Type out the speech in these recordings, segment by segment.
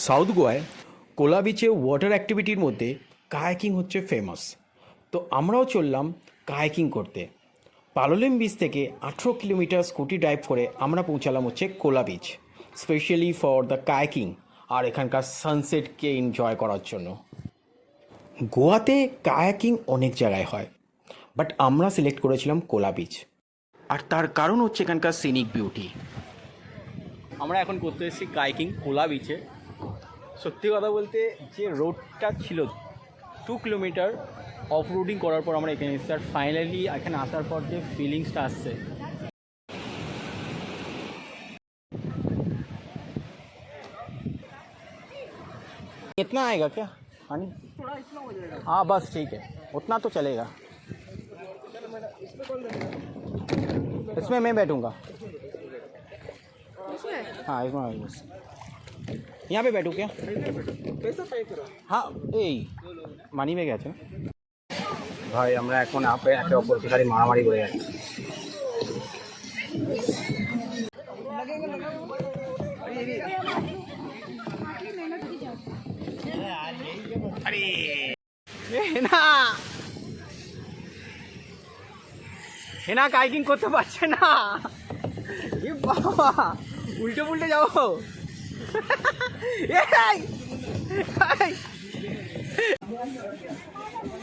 South গোয়ায় কোলা বিচে water অ্যাক্টিভিটির মধ্যে কায়াকিং হচ্ছে ফেমাস। তো আমরাও চললাম কায়াকিং করতে। পালোলেম বিচ থেকে 18 কিলোমিটার স্কুটি ড্রাইভ করে আমরা পৌঁছালাম হচ্ছে Kola beach, specially for the kayaking আর এখানকার সানসেটকে এনজয় করার জন্য। গোয়াতে কায়াকিং অনেক জায়গায় হয়, বাট আমরা সিলেক্ট করেছিলাম কোলা বিচ, আর তার কারণ হচ্ছে এখানকার সিনিক বিউটি। আমরা এখন করতে এসেছি কাইকিং কোলা বিচে। সত্যি কথা বলতে যে রোডটা ছিল 2 কিলোমিটার অফ রোডিং করার পর আমরা এখানে এসেছি, আর ফাইনালি এখানে আসার পর যে ফিলিংসটা আসছে कितना आएगा क्या पानी? हाँ बस ठीक है, उतना तो चलेगा। इसमें मैं बैठूंगा। हाँ इसमें बस यहाँ पे बैठूँ क्या? पैसा पे करो। हाँ এই মানি ব্যাগ আছে ভাই। আমরা এখন আপে একে অপরকে খালি মারামারি করে যাচ্ছি। আরে না হেনা কাইকিং করতে পারছে না। এ বাবা উল্টে পুল্টে যাবো।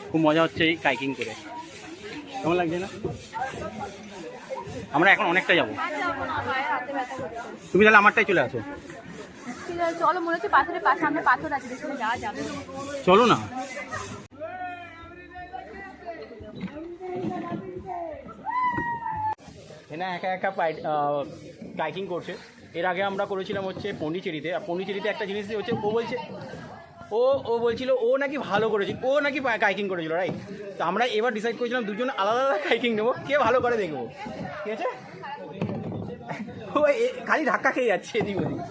খুব মজা হচ্ছে এই কাইকিং করে। কেমন লাগছে না? আমরা এখন অনেকটা যাবো। তুমি তাহলে আমারটাই চলে আসো। চলো, মনে হচ্ছে পাথরের পাশে আমরা পাথর আছে, সেখানে যাওয়া যাবে। চলো না। হেনা একা একা কাইকিং করছে। এর আগে আমরা করেছিলাম হচ্ছে পন্ডিচেরিতে। আর পন্ডিচেরিতে একটা জিনিস হচ্ছে ও বলছিল ও নাকি ভালো করেছিল, ও নাকি কাইকিং করেছিল, রাইট? তো আমরা এবার ডিসাইড করেছিলাম দুজন আলাদা আলাদা কাইকিং নেবো, কে ভালো করে দেখবো। ঠিক আছে? ও খালি ধাক্কা খেয়ে যাচ্ছে এদিক ওদিক।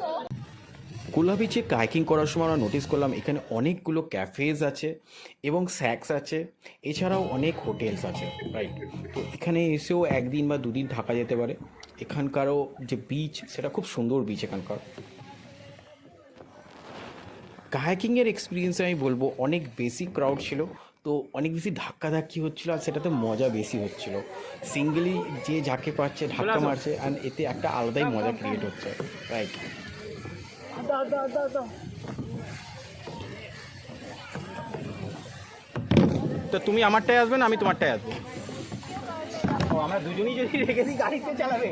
কোলা বিচে কায়াকিং করার সময় আমরা নোটিস করলাম এখানে অনেকগুলো ক্যাফেজ আছে এবং স্যাক্স আছে, এছাড়াও অনেক হোটেলস আছে, রাইট? তো এখানে এসেও একদিন বা দুদিন থাকা যেতে পারে। এখানকারও যে বিচ, সেটা খুব সুন্দর বিচ এখানকার। কায়াকিংয়ের এক্সপিরিয়েন্সে আমি বলবো অনেক বেশি ক্রাউড ছিল, তো অনেক বেশি ধাক্কাধাক্কি হচ্ছিলো, আর সেটাতে মজা বেশি হচ্ছিলো। সিঙ্গেলি যে যাকে পাচ্ছে ধাক্কা মারছে, অ্যান্ড এতে একটা আলাদাই মজা ক্রিয়েট হচ্ছে, রাইট? তো তুমি আমারটায় আসবে না আমি তোমারটায় আসবো? ও আমরা দুজনেই যদি রেখে দিই গাড়িতে চালাবে।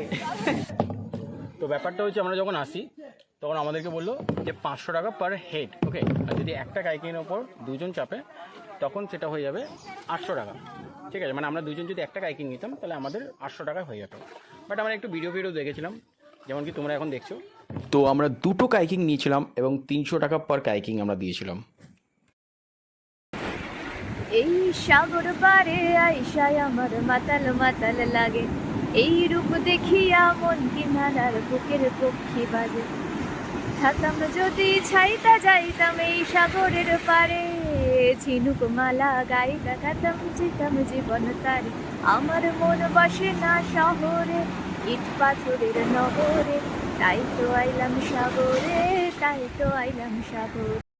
তো ব্যাপারটা হচ্ছে আমরা যখন আসি তখন আমাদেরকে বললো যে 500 টাকা পার হেড, ওকে? আর যদি একটা কাইকিংয়ের ওপর দুজন চাপে তখন সেটা হয়ে যাবে 800 টাকা। ঠিক আছে, মানে আমরা দুজন যদি একটা কাইকিং নিতাম তাহলে আমাদের 800 টাকায় হয়ে যেত। বাট আমরা একটু ভিডিও দেখেছিলাম, যেমন কি তোমরা এখন দেখছো। তো আমরা দুটো কাইকিং নিয়েছিলাম এবং 300 টাকা পার কাইকিং আমরা দিয়েছিলাম। এই সাগর পারে আইসায় আমার মাতাল মাতাল লাগে, এই রূপ দেখিয়া মন কিনারার বুকের পক্ষী বাজে। থাকতাম যদি ছাইতা যাইতাম এই সাগরের পারে, ঝিনুক মালা গাইতা গাতাম যেতাম জীবন তারে। আমার মন বসে না শহরে, ইট পাথরের নগরে, তাই তো আইলাম সাগরে, তাই তো আইলাম সাগরে।